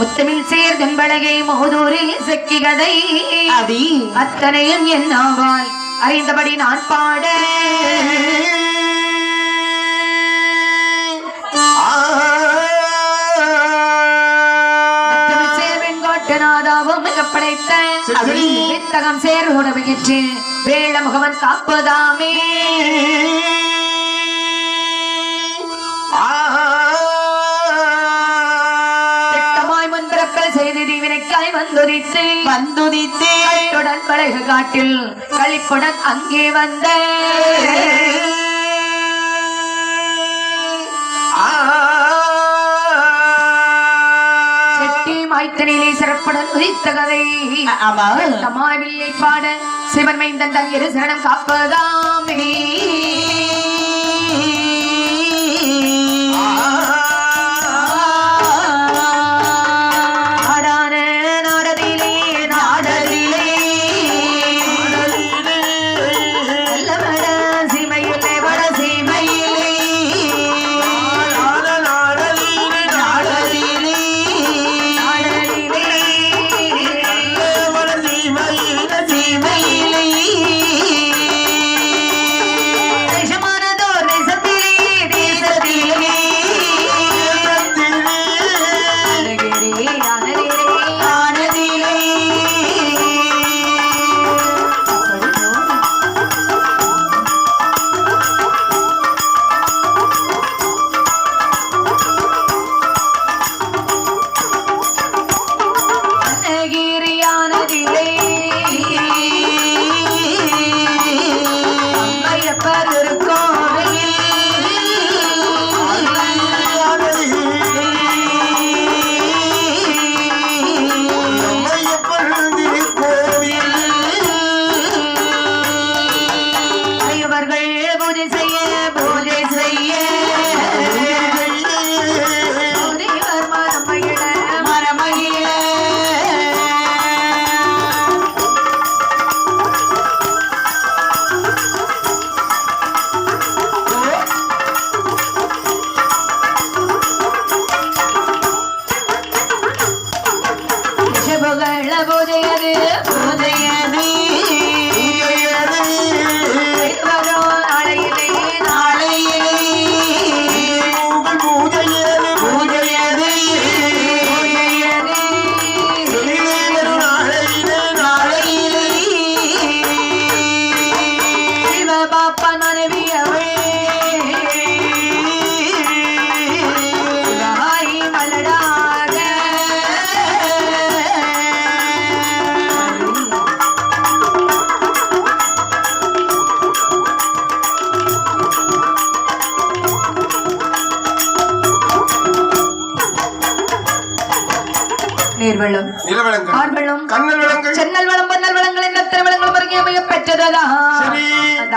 முத்தமிழ் சேர்தன்பழகை மோதூரில் செக்கி கதை அடி அத்தனையும் என்னாவால் அறிந்தபடி நான் பாட வெண்கோட்டநாதாவும் மிக படைத்த வித்தகம் சேர் உடமையிற்று வேள முகவன் காப்பதாமே வந்துதித்து பழகு காட்டில் களிப்புடன் அங்கே வந்த செட்டி மாய்த்தனிலே சிறப்புடன் உதித்த கதை மாவில்லை பாட சிவன் மைந்தன் தன் இரு சரணம் காப்பதாமே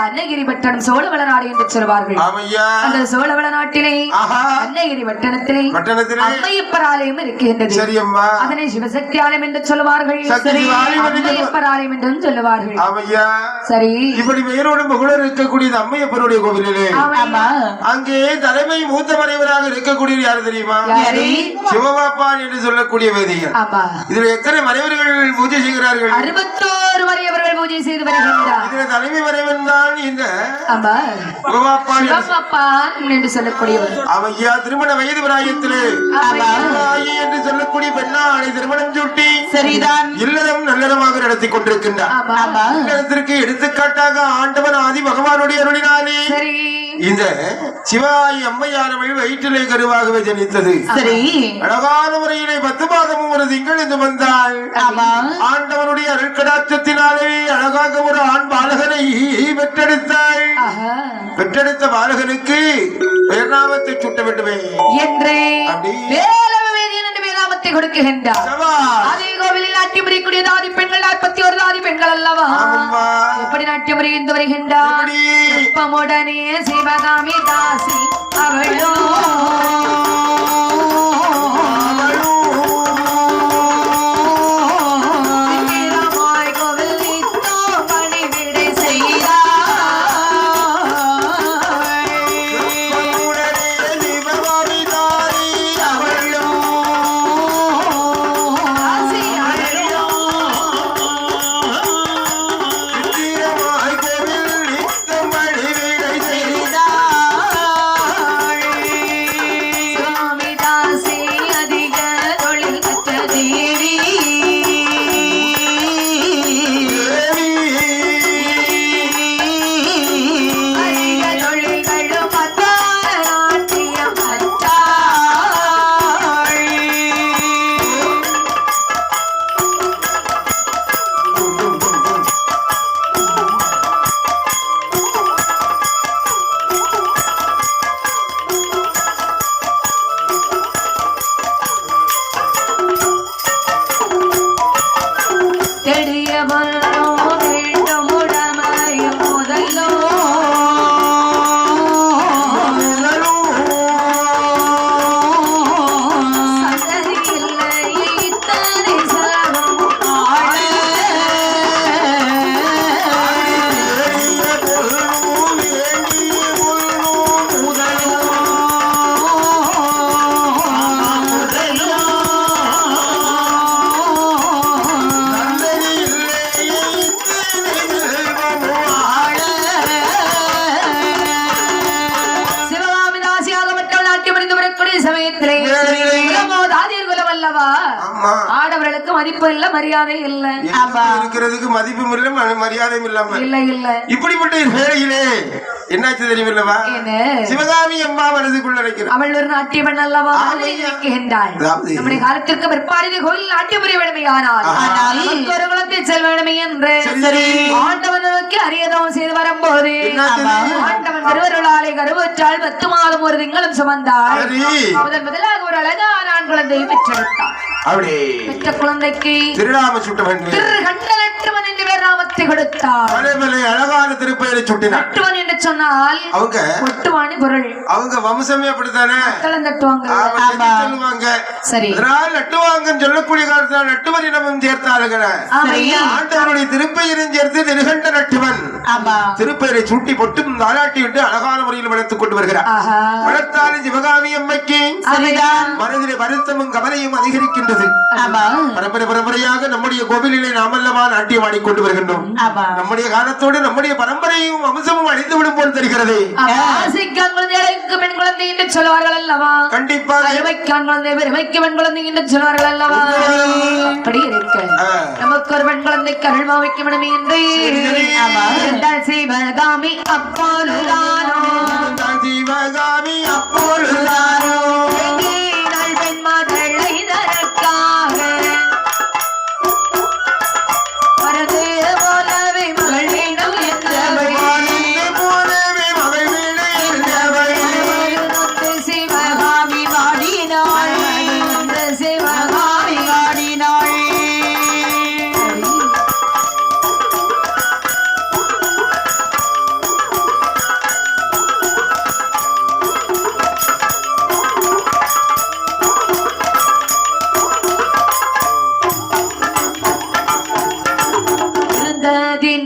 அன்னகிரி பட்டணம் சோழவள நாடு என்று சொல்வார்கள். அந்த சோழவள நாட்டிலே அன்னகிரி பட்டணத்திலே அம்மையப்பர் ஆலயம் இருக்கின்றது. அதனை சிவசக்தி ஆலயம் என்று சொல்லுவார்கள். அம்மையப்பர் ஆலயம் என்றும் சொல்லுவார்கள். சரி, இப்படி பெயரோடு புகழர் இருக்கக்கூடிய அம்மையப்பருடைய கோவிலிலே அங்கே தலைமை மூத்த மறைவராக இருக்கக்கூடிய யார் தெரியுமா? சிவபாப்பான் என்று சொல்லக்கூடிய வேதிகள். இதுல எத்தனை மறைவர்கள் பூஜை செய்கிறார்கள்? 61 மறைவர்கள் பூஜை செய்து வருகின்றார். இதுல தலைமை மறைவன் தான் இந்த சிவபாப்பான் என்று சொல்லக்கூடியவர். ஐயா திருமண வயது பிராயத்திலே என்று சொல்லக்கூடிய பெண்ணாளை திருமணம் சூட்டி சரிதான் இல்லறம் நல்லறமாக நடத்தி கொண்டிருக்கின்றார். இல்லறத்திற்கு எடுத்துக்காட்டாக ஆண்டவன் ஆதி பகவானுடைய அருளினாலே இந்த சிவாயி அம்மையானவள் வயிற்றிலே கருவாகவே ஜனித்தது. சரி, அழகான முறையிலே 10 மாதமும் ஒரு திங்கள் என்று வந்தாள். ஆண்டவனுடைய அருட்கடாட்சத்தினாலே அழகாக ஒரு ஆண் பாலகனை பெற்றெடுத்தாள். பெற்றெடுத்த பாலகனுக்கு பெயர்நாமத்தை சூட்ட வேண்டுமே என்று வேதாமத்தை கொடுக்கின்றார். அதே கோவிலில் நாட்டியம் புரியக்கூடிய தாதி பெண்கள் 41 தாதி பெண்கள் அல்லவா? எப்படி நாட்டியம் புரிந்து வருகின்றார்? உடனே சிவகாமி தாசி அவளோ அல்லவா ஆடவர்களுக்கு மதிப்பு இல்ல மரியாதை இல்ல இருக்கிறதுக்கு மதிப்பும் இல்ல மரியாதையும் இல்லாம இல்ல இல்ல இப்படிப்பட்ட வேளையிலே என்னாச்சு தெரியுமில்லவா சிவகாமி அம்மா மனதுக்குள்ள இருக்கிறார் அவள் ஒரு நாட்டிய பெண் அல்லவா நம்முடைய காலத்திற்கு பிற்பாடு கோயில் நாட்டிய புரிய வேண்டுமையானால் ஒரு குலத்தை செல் வேண்டுமே என்று ஆண்டவனுக்கு அரியதம் செய்து வரும்போது ஆண்டவன் திருவருளாலே கருவற்றால் 10 மாதம் ஒரு திங்களும் சுமந்தாள் முதலாக ஒரு அழகான ஆண் குழந்தையை பெற்றெடுத்தார் பெற்ற குழந்தைக்கு திருநாம சுட்ட வேண்டும் திருகண்டலட்டுவன் என்று பேர் நாமத்தை கொடுத்தார் அழகான திருப்பெயரை சுட்டினார் நட்டுவன் என்று சொன்னால் அவங்க ஒட்டுவானி பொருள் அவங்க வம்சமே அப்படித்தானே சொல்லுவாங்க சரி நட்டுவாங்கன்னு சொல்லக்கூடிய காலத்தில் நட்டுவன் இடமும் சேர்த்தாளுங்க ஆண்டவனுடைய திருப்பெயரும் சேர்த்து திருகண்ட நட்டுவன் திருப்பெயரை சுட்டி பொட்டும் தாலாட்டி விட்டு அழகான முறையில் வளர்த்துக் கொண்டு வருகிறார் வளர்த்தாலும் சிவகாமி அம்மைக்கு மனதிலே வருத்தமும் கவலையும் அதிகரிக்கின்றது பரம்பரை பரம்பரையாக நம்முடைய கோவிலிலே நாமல்லவா நாட்டியம் ஆடிக்கொண்டு வருகின்றோம் நம்முடைய காலத்தோடு நம்முடைய பரம்பரையும் வம்சமும் அழிந்து விடும் போல் தெரிகிறது பெண் குழந்தை என்று சொல்வார்கள் அல்லவா கண்டிப்பாக பெருமைக்கு பெண் குழந்தை என்று சொல்வார்கள் அல்லவா அப்படி இருக்க நமக்கு ஒரு பெண் குழந்தைக்கு அருள்மா வைக்க விடுமே என்று சிவகாமி அப்போதுதானோ சிவகாமி அப்போதுதானோ பெண் மகளை தரக்காக வரது போலவே மகள் வேண்டும் என்றவள் சிவகாமி வாடினாள் சிவகாமி வாடினாள்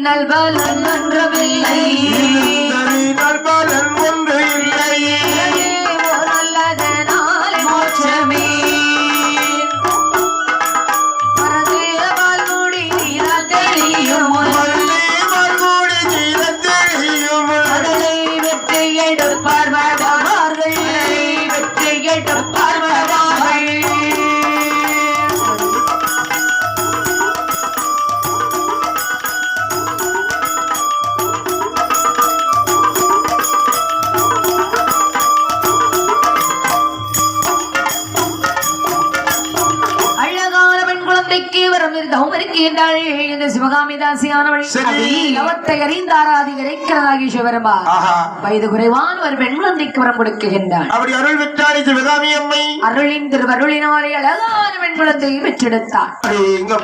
நல்பலன் ஒன்றுமில்லை நல்பலன் ஒன்று இல்லை நல்லது நாளை மோட்சமே மறந்து வாழ்முடி தெரியும் அதனை வெற்றி எடுப்பார் வருவார்கள் வெற்றி எடுப்பார் வருவார்கள் சிவகாமி தாசியானவள் அவத்தை அறிந்தாராதிகரைக்கிறதாகி சிவரமா வயது குறைவான ஒரு பெண் குழந்தைக்கு வரம் கொடுக்குகின்றாள் அப்படி அருள் விட்டாரி சிவகாமி அம்மை அருளின் திருவருளினாலே அழகான பெண் குழந்தையை பெற்றெடுத்தாள்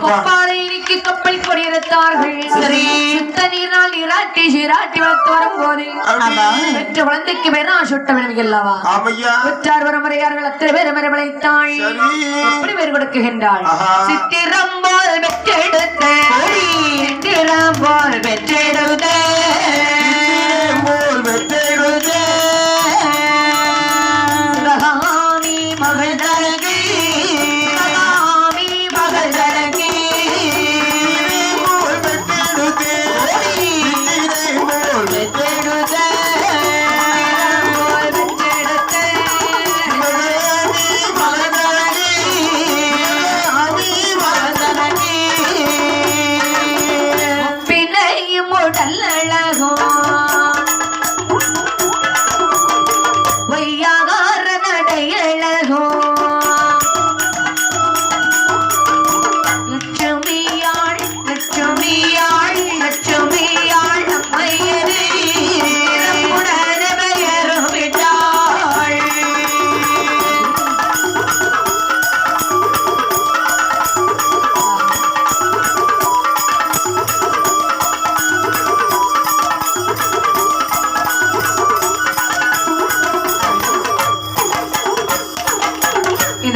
கொப்பாரை நீக்கி கப்பல் கொடியெடுத்தார்கள் சுத்த நீரால் நீராட்டி சீராட்டி வளர்த்து வரும் போது பெற்ற குழந்தைக்கு பேரா சுட்ட வினவி அல்லவா உற்றார் வரமுறையார்கள் அத்தனை பேர் மரமழைத்தாள் எப்படி பேர் கொடுக்குகின்றாள் சித்திரம் போல் பெற்றெடுத்த சித்திரம் போல் பெற்றெடுத்த சிவகாமி மகள் தரகி சிவகாமி மகள் தரகி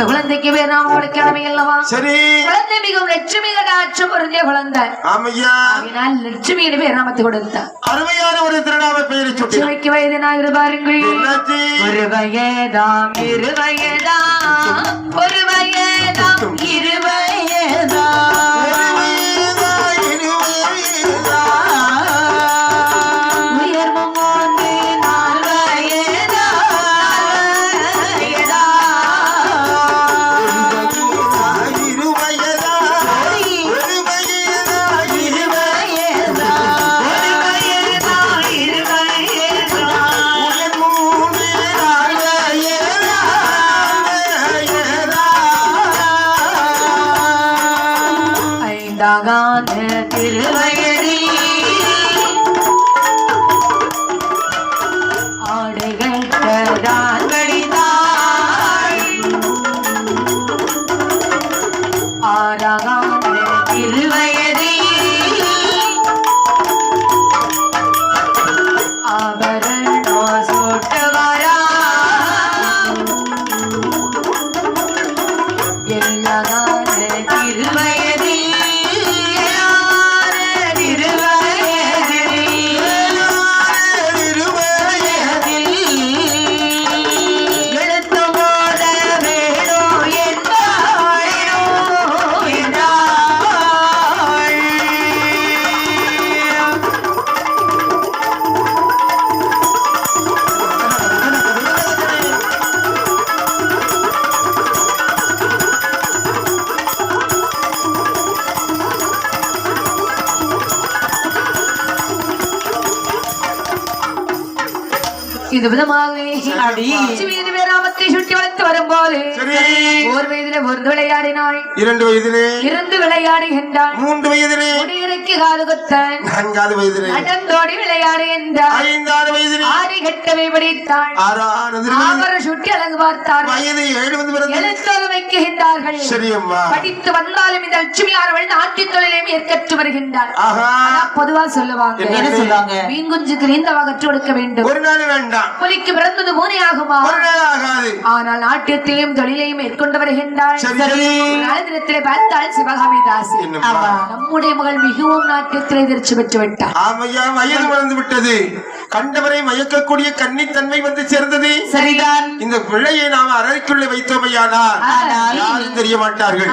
குழந்தைக்கு பேர் நாம உழைக்கணுமே அல்லவா சரி குழந்தை மிகவும் லட்சுமி கடாட்சம் பொருந்திய குழந்தை ஆமையா அதனால் லட்சுமியின் பேர் நாமத்தை கொடுத்த அருமையான ஒரு திருநாம பெயரை சுட்டி லட்சுமிக்கு வயதினாக பாருங்கள் ஒரு வயதாம் இரு வயதாம் ஒரு வயதாம் இரு வயதாம் ஆராகான திருவயதி ஆடைகட்டதான் கடிதாள் ஆராகான திருவயதி ஆபரணோ சோட்டவாரா எல்லாகான திருவயதி இது விதமாகவே ராமத்தை சுட்டி வளர்த்து வரும்போது ஒரு வயதிலே ஒரு விளையாடினாள், 2 வயதிலே 2 விளையாடுகின்றாள், 3 வயதிலே முடியிறக்கி காது கொத்த 4 வயதிலே நடந்தோடி விளையாடுகின்றாள், 5 வயதிலே ஆடி கட்டவை படித்தாள், 6 சுட்டி அழகு பார்த்தார், வயது 7 எழுத்தோடு வைக்கின்றார்கள். படித்து வந்தாலும் இந்த லட்சுமி ஆரவள் நாட்டு தொழிலை மேற்கற்று வருகின்றாள். பொதுவா சொல்லுவாங்க என்ன சொல்லுவாங்க, மீன் குஞ்சுக்கு நீந்தவா கற்று கொடுக்க வேண்டும், ஒரு நாள் வேண்டாம், புலிக்கு பிறந்தது 3 ஆகுமா, ஒரு நாள் ஆகாது. ஆனால் நாட்டியத்தையும் தொழிலையும் மேற்கொண்டு வருகின்றாள். தினத்திலே பார்த்தால் சிவகாமி தாசி நம்முடைய மகள் மிகவும் நாட்டியத்திலே எதிர்ச்சி பெற்று விட்டார். ஆமையா, வயது வளர்ந்து விட்டது, கண்டவரை மயக்கக்கூடிய கன்னித்தன்மை வந்து சேர்ந்தது. சரிதான், இந்த பிள்ளையை நாம் அறைக்குள்ளே வைத்தோமையானால் யாரும் தெரிய மாட்டார்கள்.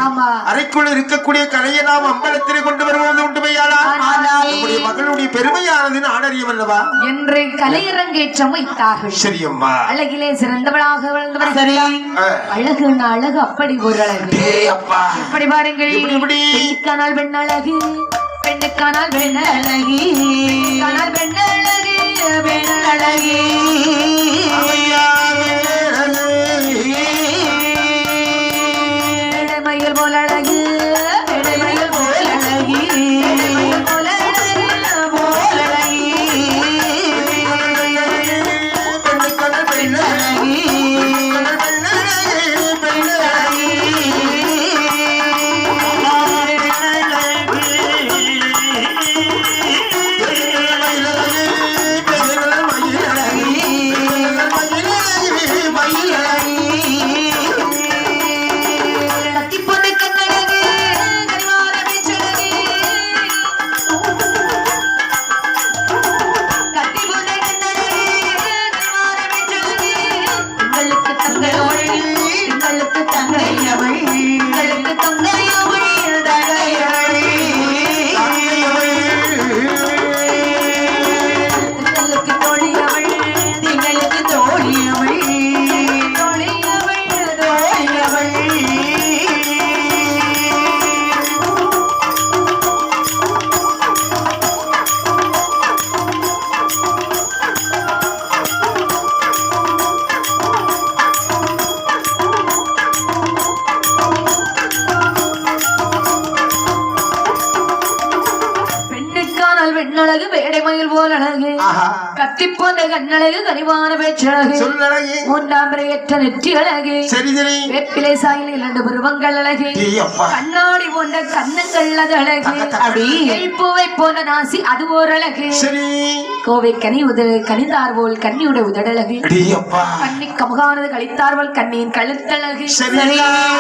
அறைக்குள்ள இருக்கக்கூடிய கலையை நாம் அம்பலத்திலே கொண்டு வருவது உண்டுமையானால் நம்முடைய மகளுடைய பெருமையானது நாடறியும் அல்லவா என்று கலையரங்கேற்றம் வைத்தார்கள். சரியம்மா, அழகிலே சிறந்தவளாக வளர்ந்தவர். சரி, அழகுன்னா அழகு அப்படி ஒரு அழகு. அப்படி பாருங்கள், பெண்ணுக்கானால் பெண்ணழகு, பெண்ணுக்கானால் பெண்ணழகி, பெண்ணழகு பெண்ணழகி, மயில் போல் அழகு, மயில் போல் அழகி, போல் அழகு போல் அழகி, பெண்ணுக்கானால் பெண்ணழகி, பெண்ணழகு வேடைமயில் போல் அழகு, கத்தி போன்ற கண்ணழகு கனிவான பேச்சழகு, 3ஆம் பிறையற்ற நெற்றி அழகு, வேப்பிலை சாயில் 2 புருவங்கள் அழகு, கண்ணாடி போன்ற கண்ணங்கள் அது அழகு, பூவை போன்ற நாசி அது ஓர் அழகு, கோவை கனி உதடு கனிந்தார் போல் கண்ணியுடைய உதடழகு, கண்ணி கமுகானது கழித்தார்வல் கண்ணியின் கழுத்தழகு,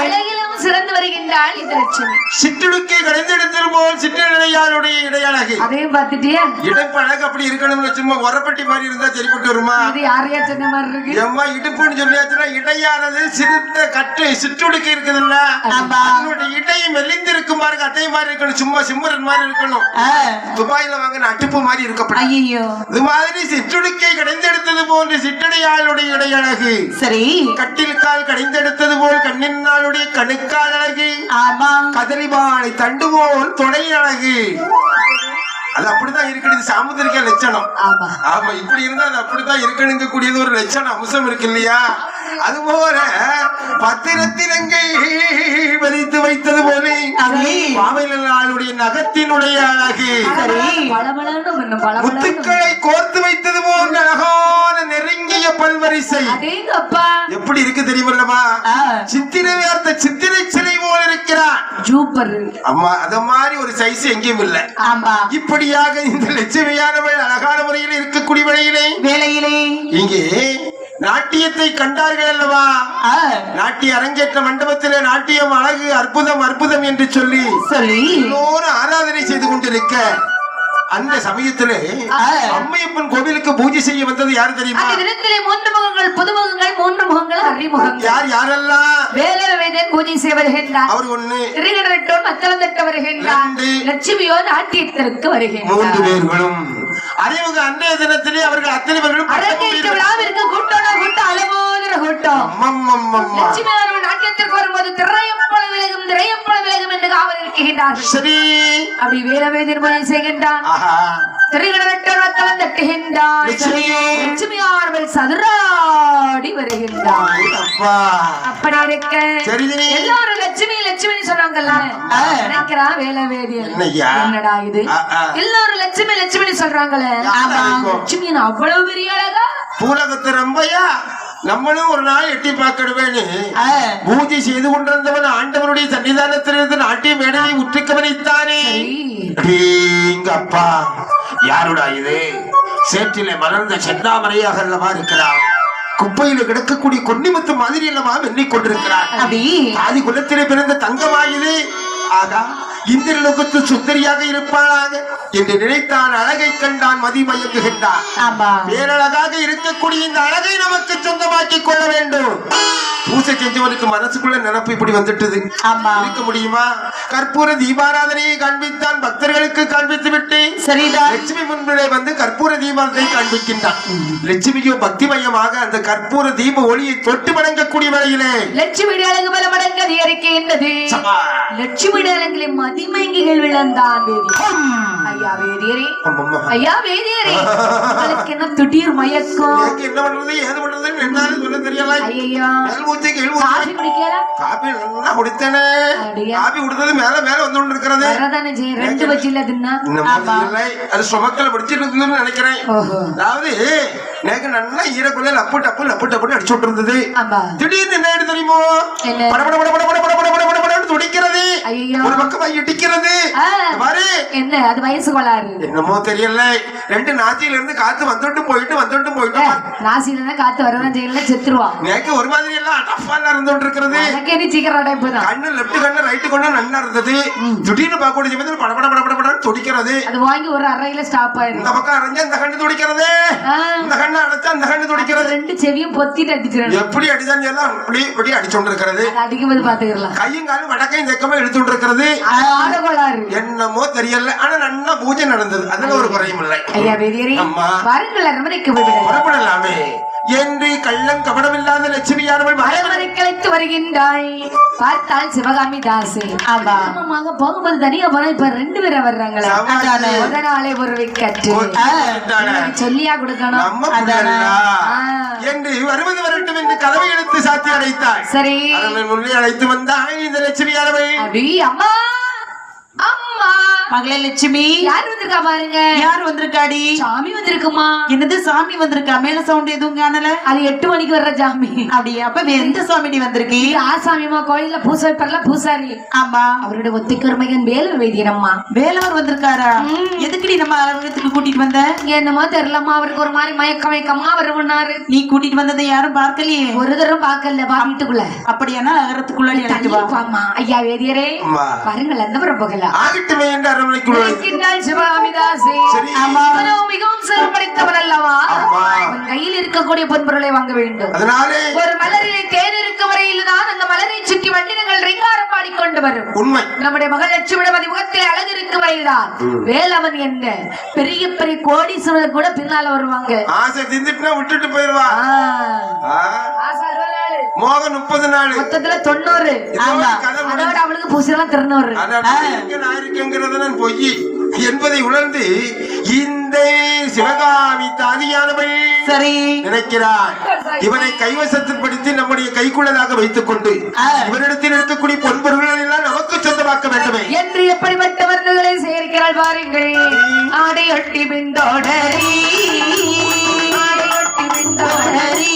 அழகிலும் சிறந்து வருகின்றாள் இந்த லட்சுமி. சிற்றுடுக்கை கடைந்தெடுத்தல் போல் சிற்றிடையாளுடைய இடையழகு, அதையும் பார்த்துட்டியா, இடைப்பழகு அப்படி இருக்கணும்னு சும்மா உரப்பட்டி மாதிரி இருந்தா சரிப்பட்டு வருமா, இது யாரையா சொன்ன மாதிரி இருக்கு, எம்மா இடுப்புன்னு சொல்லியாச்சுன்னா இடையானது சிறுத்த கட்டு சிற்றுடுக்கை இருக்குதுல்ல, அதனுடைய இடையை மெலிந்து இருக்கும் பாருங்க, அதே மாதிரி இருக்கணும், சும்மா சிம்மரன் மாதிரி இருக்கணும், துபாயில வாங்கின அட்டுப்பு மாதிரி இருக்கப்படும். ஐயோ, இது மாதிரி சிற்றுடுக்கை கடைந்தெடுத்தது போன்று சிற்றடையாளுடைய இடையழகு, சரி, கட்டிலுக்கால் கடைந்தெடுத்தது போல் கண்ணினாளுடைய கணுக்கால் அழகு, ஆமா, கதலிபானை தண்டு போல் தொடை அழகு, அது அப்படித்தான் இருக்கணும், சாமுத்திரிக்க லட்சணம். ஆமா, இப்படி இருந்தா அது அப்படித்தான் இருக்கணுங்க கூடியது ஒரு லட்சணம் அம்சம் இருக்கு இல்லையா. அதுபோல 10 ரத்தினங்கள் வலித்து வைத்தது போல பாவையினுடைய நகத்தினுடைய அழகு முத்துக்களை கோர்த்து வைத்தது போன்ற அழகான நெருங்கிய பல்வரிசை எப்படி இருக்கு தெரியுமல்லவா? சித்திரை வார்த்த சித்திரை சிலை போல இருக்கிறார். அம்மா அத மாதிரி ஒரு சைஸ் எங்கேயும் இல்ல. இப்படியாக இந்த லட்சுமியானவள் அழகான முறையில் இருக்கக்கூடிய வேளையிலே இங்கே நாட்டியத்தை கண்டார்கள் அல்லவா? நாட்டிய அரங்கேற்ற மண்டபத்திலே நாட்டியம் அழகு அற்புதம் அற்புதம் என்று சொல்லி எல்லோரும் ஆராதனை செய்து கொண்டிருக்க அந்த சமயத்திலே அம்மையப்பன் கோவிலுக்கு பூஜை செய்ய வந்தது யாரு தெரியுமா? மூன்று முகங்கள் புதுமுகங்கள், மூன்று முகங்கள் அறிமுகங்கள். யார் யாரெல்லாம்? வேலவேதன் பூஜை செய்ய வருகின்றார். அவர் ஒண்ணு. திருகடரட்டோன் மத்தளந்தட்ட வருகின்றார். லட்சுமியோ நாட்டியத்திற்கு வருகின்றார். மூன்று பேர்களும் அறிமுக அன்றைய தினத்திலே அவர்கள் அத்தனை பேர்களும் அரங்கேற்ற விழாவிற்கு கூட்டோட கூட்டம் அலமோதிர கூட்டம். லட்சுமி அவர்கள் நாட்டியத்திற்கு வரும்போது திரையப்பள விலகும் என்று காவல் இருக்கின்றார்கள். சரி, அப்படி வேலவேதன் பூஜை செய்கின்றான். லட்சுமியார்கள் சதுராடி வருகின்றார். அப்படி இருக்க எல்லாரும் லட்சுமி லட்சுமி சொன்னாங்கல்ல, நினைக்கிறான் வேலவேதியன், என்னடா இது எல்லாரும் லட்சுமி லட்சுமி சொல்றாங்களே, லட்சுமியின் அவ்வளவு பெரிய அழகா பூலகத்து ரம்பையா நம்மளும் ஒரு நாள் எட்டி பார்க்கணுவேன்னு பூஜை செய்து கொண்டிருந்தவன் ஆண்டவனுடைய சன்னிதானத்திலிருந்து நாட்டிய மேடையை உற்று கவனித்தானே. அப்பா யாருடா இது? சேற்றிலே மலர்ந்த செந்தாமரையாக அல்லவா இருக்கிறார். குப்பையில கிடக்கக்கூடிய கொன்னிமுத்து மாதிரி அல்லவா எண்ணிக்கொண்டிருக்கிறார். ஆதி குலத்திலே பிறந்த தங்கமாயுது. ஆகா, இந்திரலோகத்து சுந்தரியாக இருப்பாளாக என்று நினைத்தான். அழகை கண்டான், மதிமயங்குகின்றான். பேரழகாக இருக்கக்கூடிய இந்த அழகை நமக்கு சொந்தமாக்கிக் கொள்ள வேண்டும். பூசை செஞ்சவனுக்கு மனசுக்குள்ள நினைப்பு இப்படி வந்துட்டது. இருக்க முடியுமா? கற்பூர தீபாராதனையை காண்பித்தான், பக்தர்களுக்கு காண்பித்து விட்டு லட்சுமி முன்பிலே வந்து கற்பூர தீபாரத்தை காண்பிக்கின்றான். லட்சுமியோ பக்திமயமாக அந்த கற்பூர தீப ஒளியை தொட்டு வணங்கக்கூடிய வேளையிலே லட்சுமி அழகு பல மடங்கு அதிகரிக்கின்றது. லட்சுமி அழகிலே மதிமயங்கிகள் விழுந்தான். ஐயா வேதியரே, ஐயா வேதியரே, உங்களுக்கு என்ன திடீர் மயக்கம்? என்ன பண்றது ஏது பண்றதுன்னு என்னாலும் சொல்ல தெரியல. ஐயா காபி குடிக்கல? காபி நல்லா குடித்தேனே. காபி குடித்தது மேல மேல வந்து கொண்டு இருக்கிறது. ரெண்டு வச்சில தின்னா அது சுமக்கல பிடிச்சிட்டு இருந்ததுன்னு நினைக்கிறேன். அதாவது எனக்கு நல்லா ஈரக்குள்ள லப்பு டப்பு லப்பு டப்புன்னு அடிச்சு விட்டு இருந்தது. திடீர்னு என்ன ஆயிடுது தெரியுமோ? படபட படபட படபட படபட படபடன்னு துடிக்கிறது. ஒரு பக்கம் இடிக்கிறது. என்ன அது வயசு கோளாறு என்னமோ தெரியல. ரெண்டு நாசியில இருந்து காத்து வந்துட்டு போயிட்டு நாசியில காத்து வரதான் செய்யல, செத்துருவான். எனக்கு ஒரு மாதிரி எல்லாம் டஃப்பால இருந்துட்டு இருக்கிறது. கண்ணு லெஃப்ட் கண்ணு ரைட் கண்ணு நல்லா இருந்தது. திடீர்னு பார்க்கக்கூடிய சமயத்தில் படபட படபட துடிக்கிறது. அது வாங்கி ஒரு அறையில ஸ்டாப் ஆயிடும். இந்த பக்கம் அரைஞ்சா இந்த கண்ணு துடிக்கிறது, இந்த கண்ணு அடைச்சா இந்த கண்ணு துடிக்கிறது. ரெண்டு செவியும் பொத்திட்டு அடிச்சிடும். எப்படி அடிச்சான்னு எல்லாம் இப்படி அடிச்சுட்டு இருக்கிறது. அடிக்கும்போது பாத்துக்கலாம். கையும் காலும் வடக்கையும் தெக்கமா இழுத்துட்டு இருக்கிறது. என்னமோ தெரியல. ஆனா நல்லா பூஜை நடந்தது. அதுல ஒரு குறையும் இல்லை. ஐயா வேதியரே, பாருங்கள் அரண்மனைக்கு புறப்படலாமே என்று கள்ளம் கபடமில்லாத லட்சுமியானவள் அரண்மனை கலைத்து வருகின்றாள். பார்த்தால் சிவகாமி தாசு. ஆமாமாக போகும்போது தனியா போனா இப்ப ரெண்டு பேரை வர்றாங்களா? அதனாலே ஒரு விக்கெட்டு சொல்லியா கொடுக்கணும் என்று வருவது வரட்டும் என்று கதவை எடுத்து சாத்தி அடைத்தாள். சரி, உள்ளே அழைத்து வந்தாள் இந்த லட்சுமியானவள். அம்மா அம்மா மகளே லட்சுமி, யார் வந்திருக்கா பாருங்க. யார் வந்திருக்காடி? சாமி வந்திருக்குமா. என்னது சாமி வந்திருக்கா? மேல சவுண்ட் எதுவும் காணல. அது 8 மணிக்கு வர்ற சாமி. அப்படியே? அப்ப எந்த சாமிடி வந்திருக்கு? ஆசாமியம்மா கோயில்ல பூசை வைப்பார்ல பூசாரி. ஆமா, அவருடைய ஒத்திக்கர் மகன் வேலவர் வைத்தியரம்மா. வேலவர் வந்திருக்காரா? எதுக்குடி நம்ம அலுவலகத்துக்கு கூட்டிட்டு வந்த? என்னமோ தெரியலம்மா, அவருக்கு ஒரு மாதிரி மயக்கமா வருவனாரு. நீ கூட்டிட்டு வந்ததை யாரும் பார்க்கலையே? ஒரு தரம் பார்க்கல வீட்டுக்குள்ள. அப்படியானா நகரத்துக்குள்ள ஐயா வேதியரே, பாருங்கள் அந்த புறம் போகலாம். ஆகட்டுமே என்று மிகவும் சிறப்படைத்தவர் அல்லவா? கையில் இருக்கக்கூடிய பொன்பொருளை வாங்க வேண்டும். ஒரு மலரிலே தேன் இருக்கும் வரையில் தான் அந்த மலரை சுற்றி வண்டினங்கள் ரிங்காரம் பாடிக்கொண்டு வரும். உண்மை. நம்முடைய மகள் லட்சுமிடமதி முகத்தில் அழகு இருக்கும் வரையில் தான் வேலவன் என்ன பெரிய பெரிய கோடீஸ்வரர் கூட பின்னால வருவாங்க. ஆசை திந்துட்டுனா விட்டுட்டு போயிருவா. மோகம் 30 நாள் மொத்தத்துல 90. அதோட அவளுக்கு பூசெல்லாம் 300. பொய் என்பதை உணர்ந்து இந்த சிவகாமி தாதியானவள் சரி நினைக்கிறார். இவனை கைவசத்தில் படுத்தி நம்முடைய கைக்குள்ளதாக வைத்துக் கொண்டு இவனிடத்தில் இருக்கக்கூடிய பொன்பொருள்கள் எல்லாம் நமக்கு சொந்தமாக்க வேண்டுமே. சேரிக்கிறாள் பாருங்கள் ஆடையொட்டி பிந்தோடரி ஆடையொட்டி பிந்தோடரி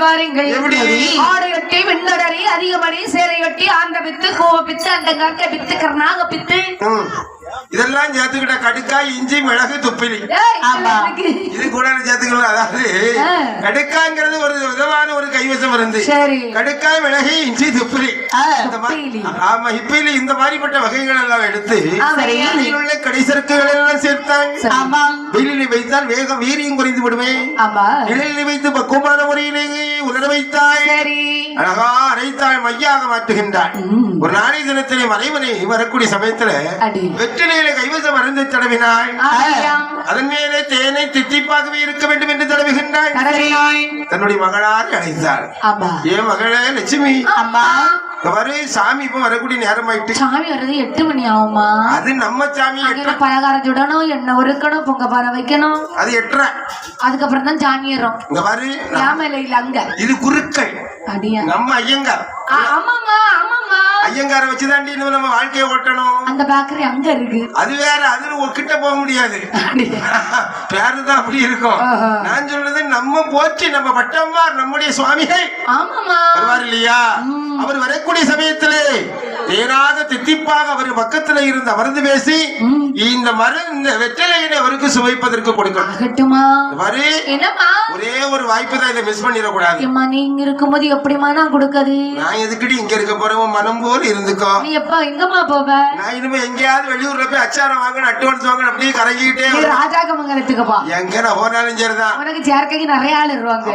பாருங்கள் ஆடையொட்டி விண்ணடரி அதிகமணி சேலையொட்டி ஆண்ட பித்து கோவ பித்து அந்த கற்க பித்து கர்நாக பித்து இதெல்லாம் சேர்த்துக்கிட்ட கடுக்காய் இஞ்சி மிளகு துப்பிலி இது கூட சேர்த்துக்கலாம். அதாவது கடுக்காய்ங்கிறது ஒரு விதமான ஒரு கைவசம் இருந்து கடுக்காய் மிளகு இஞ்சி துப்பிலி ஆமா இப்பிலி இந்த மாதிரிப்பட்ட வகைகள் எல்லாம் எடுத்து உள்ள கடைசரக்குகள் எல்லாம் சேர்த்தாங்க. வெயிலில் வைத்தால் வேகம் வீரியம் குறைந்து விடுமே. நிழலில் வைத்து பக்குவமான முறையிலேயே உலர வைத்தாள். அழகா அரைத்தாள் மையாக மாற்றுகின்றாள். ஒரு நாளை தினத்திலே மறைவனை வரக்கூடிய சமயத்துல வெற்றிலையில கைவசம் அருந்து தடவினாள். அதன் மேலே தேனை தித்திப்பாகவே இருக்க வேண்டும் என்று தடவுகின்றாள். தன்னுடைய மகளாரை அழைத்தாள். ஏன் மகளே லட்சுமி சாமி இப்ப வரக்கூடிய நேரம் ஆயிட்டு. சாமி வர்றது 8 மணி ஆகுமா? அது நம்ம சாமி பலகாரம் சுடணும், எண்ணெய் உருக்கணும், பொங்க பானை வைக்கணும். அது 8:30. அதுக்கப்புறம் தான் சாமி ஏறும். இங்க பாரு யாமல இல்ல அங்க இது குறுக்கள். அடியா நம்ம ஐயங்கார். ஆமாமா ஆமாமா ஐயங்கார வச்சுதாண்டி நம்ம வாழ்க்கையை ஓட்டணும். அந்த பேக்கரி அங்க இருக்கு. அது வேற, அதுல கிட்ட போக முடியாது. பேருதான் அப்படி இருக்கும். நான் சொல்றது நம்ம போச்சு நம்ம பட்டம்மார் நம்முடைய சுவாமிகள். ஆமாமா வருவார் இல்லையா? அவர் வரக்கூடிய சமயத்திலே ஏனாத தித்திப்பாக அவர் பக்கத்துல இருந்து அமர்ந்து பேசி இந்த இந்த வெற்றிலையினை அவருக்கு சுவைப்பதற்கு கொடுக்கணும். ஒரே ஒரு வாய்ப்பு தான், இதை மிஸ் பண்ணிடக்கூடாது. நீங்க இருக்கும்போது எப்படிமா நான் கொடுக்காது? நான் எதுக்கடி இங்க இருக்க போறேன், மனம் போல இருந்துக்கோ. நீ எப்ப எங்கம்மா போவ? நான் இனிமே எங்கேயாவது வெளியூர்ல போய் அச்சாரம் வாங்கணும், அட்வான்ஸ் வாங்கணும், அப்படியே கரைக்கிட்டே ராஜாக்கமங்கலத்துக்கு போ. எங்க நான் போனாலும் சரிதான். உனக்கு சேர்க்கைக்கு நிறைய ஆள் இருவாங்க.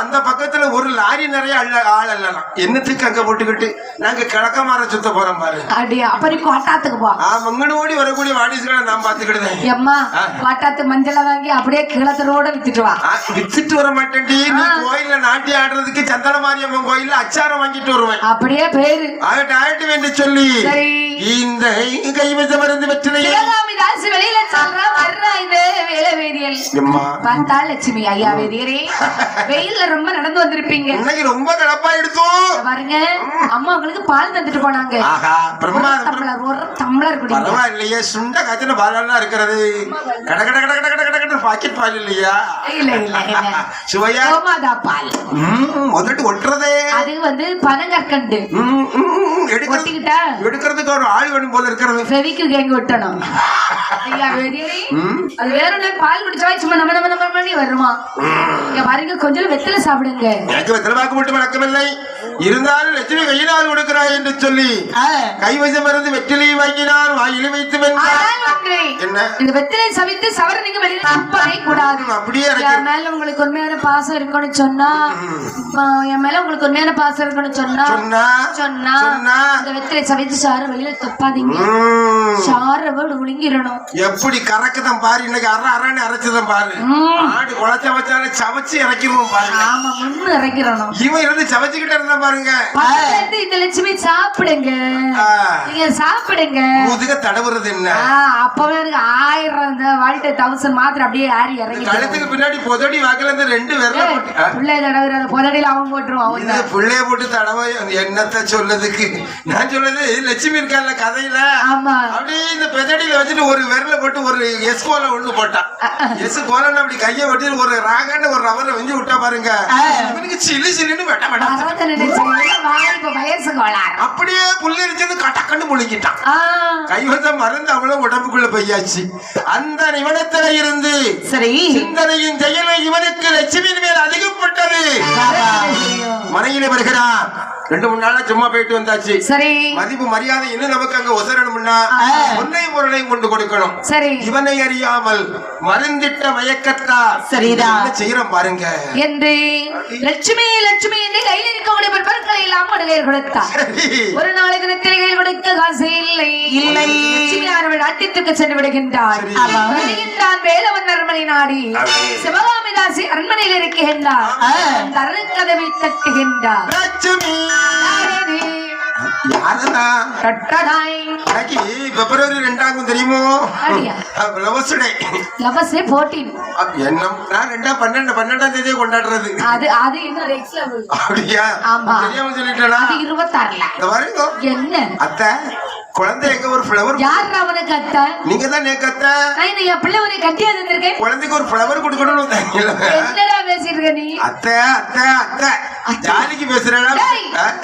அந்த பக்கத்துல ஒரு லாரி நிறைய ஆள் அல்லலாம். என்னத்துக்கு அங்க போட்டுக்கிட்டு நாங்க கிழக்க மாற சுத்த போறோம் பாரு. அப்படியா? அப்ப நீ கோட்டாத்துக்கு போ. மங்கனு ஓடி வரக்கூடிய வாடிசுகளை நான் பாத்துக்கிட்டேன். எம்மா கோட்டாத்து மஞ்சளை வாங்கி அப்படியே கீழத்தரோட வித்துட்டு வா. வித்துட்டு வர மாட்டேன். நீ கோயில்ல நாட்டி ஆடுறதுக்கு சந்தன மாரியம்மன் கோயில்ல அச்சாரம் வாங்கிட்டு வருவேன். அப்படியே பேரு ஆகட்டும் என்று சொல்லி இந்த கைவசம் மருந்து வெற்றிலையை வெளியில சொல்ற வர்ற இந்த வேலை வேதியல் பார்த்தா லட்சுமி ஐயா வேதியரே வெயில்ல ரொம்ப நடந்து வந்திருப்பீங்க. இன்னைக்கு ரொம்ப கலப்பா எடுத்தோம் பாருங்க. அம்மா உங்களுக்கு பால் தந்துட்டு போனாங்க. டம்ளர் குடி. பரவாயில்லையே, சுண்ட காய்ச்சல பாலெல்லாம் இருக்கிறது. கட கட கட கட கட கட பாக்கெட் பால் இல்லையா? இல்ல இல்ல இல்ல சுவையா கோமாதா பால். முதல்ல ஒட்டுறதே அது வந்து பனங்கற்கண்டு எடுக்கிறதுக்கு ஒரு ஆள் வேணும் போல இருக்கிறது. ஃபெவிக்கு கேங்க ஒட்டணும். ஐயா வேதியரே அது வேற ஒண்ணு. பால் குடிச்சா சும்மா நம்ம நம்ம நம்ம பண்ணி வருமா? இங்க பாருங்க, கொஞ்சம் வெத்தலை சாப்பிடுங்க. எனக்கு வெத்தலை பாக்கு மட்டும் வழக்கமில்லை, இருந்தாலும் லட்சுமி கையினால் கொடுக்கிறாய் என்று சொல்லி கைவசம் இருந்து வெற்றிலையை வாங்கினார், வாயிலை வைத்து என்ன இந்த வெற்றிலை சமைத்து சவர நீங்க வெளியில துப்பவே கூடாது. அப்படியே என் மேல உங்களுக்கு உண்மையான பாசம் இருக்குன்னு சொன்னா, என் மேல உங்களுக்கு உண்மையான பாசம் இருக்குன்னு சொன்னா சொன்னா இந்த வெற்றிலை சமைத்து சார வெளியில துப்பாதீங்க. சார விழுங்கி அரைச்சிடணும். எப்படி கறக்குதான் பாரு, இன்னைக்கு அரைன்னு அரைச்சதான் பாரு. ஆடு குழச்ச வச்சாலே சவச்சு இறக்கிடுவோம் பாரு. ஆமா, முன்னு இறக்கிறணும். இவன் இருந்து சவச்சுக்கிட்டே இருந்தா பாருங்க. இந்த லட்சுமி சாப்பிடுங்க, நீங்க சாப்பிடுங்க. முதுக தடவுறது என்ன? அப்பவே எனக்கு 1000 வாழ்க்கை 1000 மாத்திரம் அப்படியே ஏறி இறங்கி கழுத்துக்கு பின்னாடி பொதடி வாக்குல இருந்து 2 விரல போட்டு பிள்ளை தடவுற பொதடியில அவன் போட்டுருவான். பிள்ளைய போட்டு தடவை என்னத்த சொல்றதுக்கு? நான் சொல்றது லட்சுமி இருக்கால கதையில, அப்படியே இந்த பெதடியில வச்சுட்டு ஒரு விரல போட்டு ஒரு எஸ் கோல ஒண்ணு போட்டான். எஸ் கோலன்னு அப்படி கைய வெட்டி ஒரு ராகன்னு ஒரு ரவரை வெஞ்சு விட்டா பாருங்க, இவனுக்கு சிலு சிலுன்னு வெட்ட வயசு கோளாறு. அப்படியே புல்லரிச்சது கட்டக்கண்டு முழுங்கிட்டான். கைவந்த மருந்து அவளும் உடம்புக்குள்ள பையாச்சு. அந்த நிமிடத்துல இருந்து சரி சிந்தனையின் செயலும் இவனுக்கு லட்சுமியின் மேல் அதிகப்பட்டது. மனையில வருகிறான். 2-3 நாளா சும்மா போயிட்டு வந்தாச்சு. சரி, மதிப்பு மரியாதை இன்னும் நமக்கு அங்க ஒசரணும்னா பொன்னையும் பொருளையும் கொண்டு கொடுக்கணும். சரி, இவனை அறியாமல் மருந்திட்ட மயக்கத்தார் சரிதான் செய்யறோம் பாருங்க என்று லட்சுமி லட்சுமி என்று கையில் இருக்கக்கூடிய பொருட்களை எல்லாம் கையில் கொடுத்தார். ஒரு நாளை தினத்தில் கையில் கொடுக்க காசு இல்லை. லட்சுமி அவர்கள் நாட்டிற்கு சென்று விடுகின்றார். வேலவன் அரண்மனை நாடி சிவகாமிதாசி அரண்மனையில் இருக்கின்றார். கதவை தட்டுகின்றார். லட்சுமி பிப்ரவரி 2 தெரியுமோ? பன்னெண்டாம் தேதியை கொண்டாடுறது. அப்படியா? தெரியாம சொல்லிட்டா? 26 என்ன அத்தை குழந்தை எங்க ஒரு ஃப்ளவர் யார் அவனுக்கு அத்தை? நீங்க தான் கத்த. என் பிள்ளை ஒரு கட்டியா இருந்திருக்கேன். குழந்தைக்கு ஒரு ஃப்ளவர் கொடுக்கணும். என்னடா பேசிட்டு இருக்க நீ? அத்தை அத்தை அத்தை ஜாலிக்கு பேசுறா?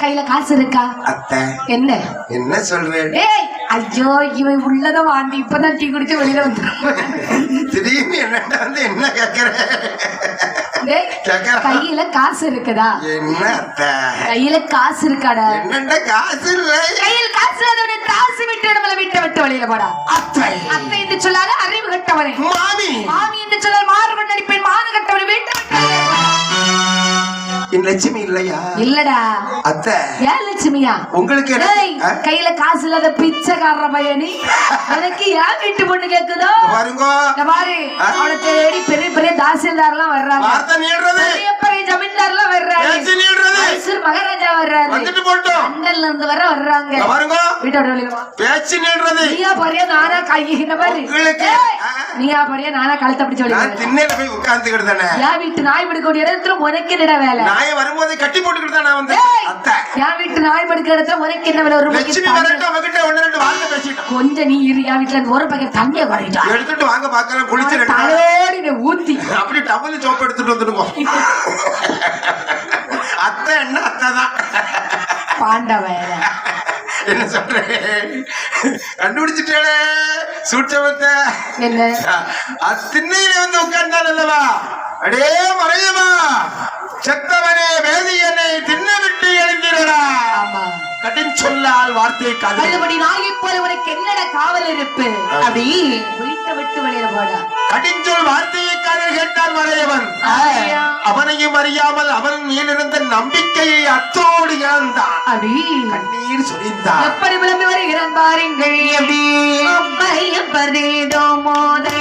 கையில காசு இருக்கா அத்தை? என்ன என்ன சொல்றேன்? ஐயோ இவன் உள்ளத வாண்டி இப்பதான் டீ குடிச்சு வெளியில வந்துடும். திடீர்னு என்னடா வந்து என்ன கேக்குற? கையில காசு இருக்குதா? என்ன அத்தை கையில காசு இருக்காடா? என்னடா காசு இல்ல. கையில் காசு அதோட காசு விட்டு நம்மள விட்டு வெளியில போடா. அத்தை அத்தை என்று சொல்லாத அறிவு கட்டவனே. மாமி மாமி என்று சொல்லாத மாறுபட்ட நடிப்பேன் மான கட்டவனே விட்டு என் லட்சுமி இல்லையா? இல்லடா அத்தை. ஏன் லட்சுமியா? உங்களுக்கு கையில காசு இல்லாத பிச்சைக்காரர பையனி எனக்கு ஏன் வீட்டு பொண்ணு கேக்குதோ பாருங்க. பாரு அவளை தேடி பெரிய பெரிய தாசில்தார் எல்லாம் வர்றாங்க. பெரிய பெரிய ஜமீன்தார் எல்லாம் வர்றாங்க. மகாராஜா வர்றாரு. அண்டல்ல இருந்து வர்றாங்க. வீட்டோட வெளியில பேச்சு நீடுறது. நீயா போறியா நானா கையின பாரு. நீயா போறியா நானா கழுத்தை பிடிச்சு வெளியில திண்ணையில போய் உட்கார்ந்துக்கிட்டேனே. ஏன் வீட்டு நாய் படுக்கக்கூடிய இடத்துல உனக்கு என்னடா வேலை? நாயை வரும்போது கட்டி போட்டுக்கிட்டு தான் நான் வந்தேன். அத்தை என் வீட்டு நாய் படுக்கிற இடத்துல உனக்கு என்ன வேலை? ஒரு லட்சுமி வரட்டும் அவகிட்ட 1-2 வார்த்தை பேசிட்டோம். கொஞ்சம் நீ இரு. என் வீட்டுல ஒரு பக்கெட் தண்ணியை குறைட்டா எடுத்துட்டு வாங்க பாக்கலாம். குளிச்சு தலையோடி ஊத்தி அப்படி டபுள் சோப்பு எடுத்துட்டு வந்துடுங்க. அத்தை என்ன அத்தை தான் பாண்டவ. என்ன சொல்றேன் கண்டுபிடிச்சிட்டே சூட்சமத்த என்ன திண்ணையில வந்து உட்கார்ந்தால் அல்லவா? அடே மறையமா செத்தவனே வேதியனை திண்ண விட்டு எழுந்திரடா. கடின் சொல்லால் வார்த்தை கதபடி நாயை போல உனக்கு என்னடா காவல் இருப்பு? அப்படி வீட்டை விட்டு வெளியில போட. கடின் சொல் வார்த்தையை காதல் கேட்டால் மறையவன் அவனையும் அறியாமல் அவன் மேலிருந்த நம்பிக்கையை அத்தோடு இழந்தான். அப்படி கண்ணீர் சொரிந்தான். எப்படி விளம்பி வருகிறான் பாருங்கள். எப்படி அம்மையம் பரேதோ மோதை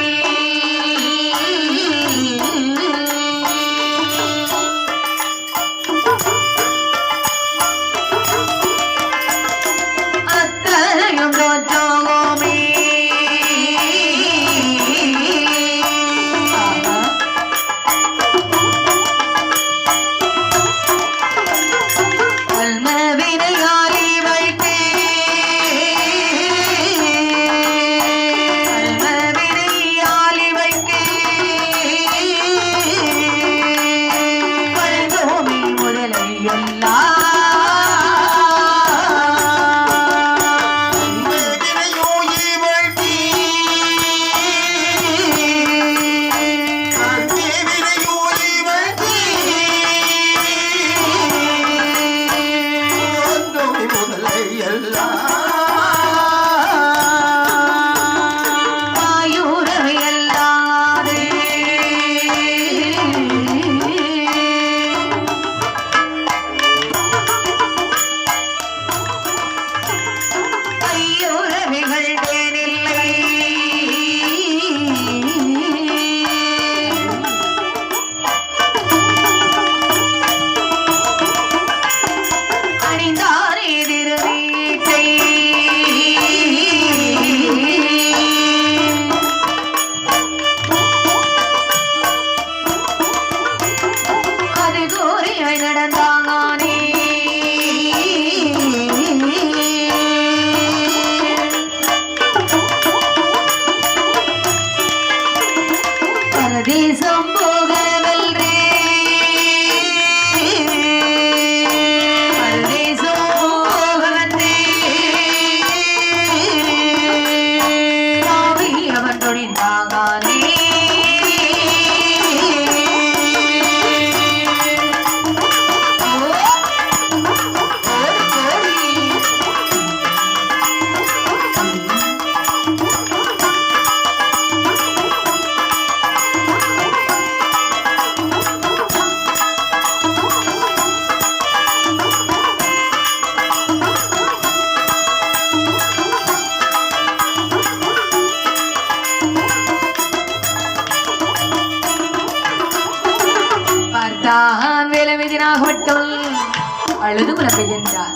அழுது புலம்புகின்றார்.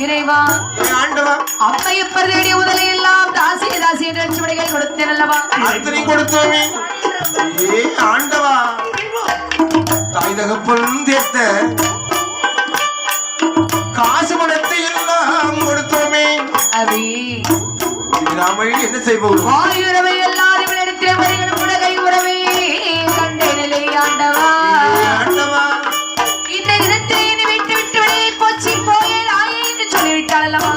இறைவா, ஆண்டவா, அம்மையப்பர் தேடிய உதலை எல்லாம் தாசி தாசி என்ற சுவடிகள் கொடுத்தேன் அல்லவா? அத்தனை கொடுத்தோமே. ஏ ஆண்டவா, தாய் தகப்பனும் தேர்த்த காசு பணத்தை எல்லாம் கொடுத்தோமே. அபி நாமல் என்ன செய்வோம்? ஆயுரவை எல்லாரும் இவளிடத்தில் வருகிற உலகை உறவே கண்டேனிலே ஆண்டவா. ஆண்டவா, இந்த இடத்தில் என்னை விட்டு விட்டு வெளியே போச்சு போயே நாயே என்று சொல்லிவிட்டாள் அல்லவா?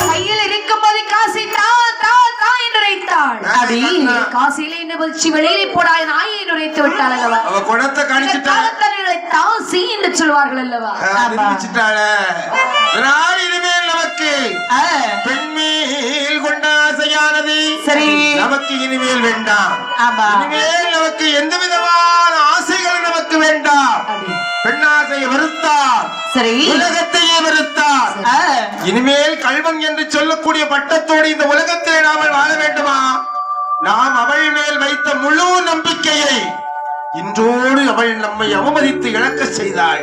கையில் இருக்கும் போது காசை தா தா தா என்று உரைத்தாள். அடி காசிலே என்ன வச்சு வெளியிலே போடாய் நாயை என்று உரைத்து விட்டாள் அல்லவா? அவ குணத்தை காணிச்சுட்டாள். தாசி என்று சொல்வார்கள் அல்லவா? நிரூபிச்சுட்டாள. இதனால் இனிமேல் நமக்கு பெண்மேல் கொண்ட ஆசையானது சரி நமக்கு இனிமேல் வேண்டாம். ஆமா இனிமேல் நமக்கு எந்த விதமான ஆசைகள் நமக்கு வேண்டாம். பெண்ணாசையை வெறுத்தார், சரி உலகத்தையே வெறுத்தார். இனிமேல் கல்வன் என்று சொல்லக்கூடிய பட்டத்தோடு இந்த உலகத்திலே நாமல் வாழ வேண்டுமா? நாம் அவள் மேல் வைத்த முழு நம்பிக்கையை இன்றோடு அவள் நம்மை அவமதித்து இழக்க செய்தாள்.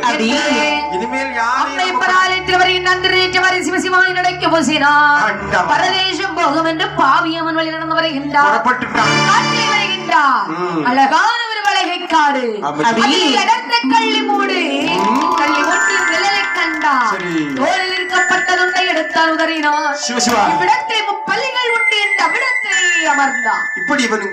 இனிமேல் பரதேசம் போகும் என்று பாவியம்மன் வழி நடந்து வருகின்றார். அழகான ஒரு வளைகை காடு, கள்ளி மூடு, கள்ளி மூட்டில் நிழலை கண்டார். தோளில் இருக்கப்பட்ட துண்டை எடுத்தால் உதறினார். இவ்விடத்தில் முப்பள்ளிகள் உண்டு என்று அவ்விடத்திலே அமர்ந்தார். இப்படி இவன்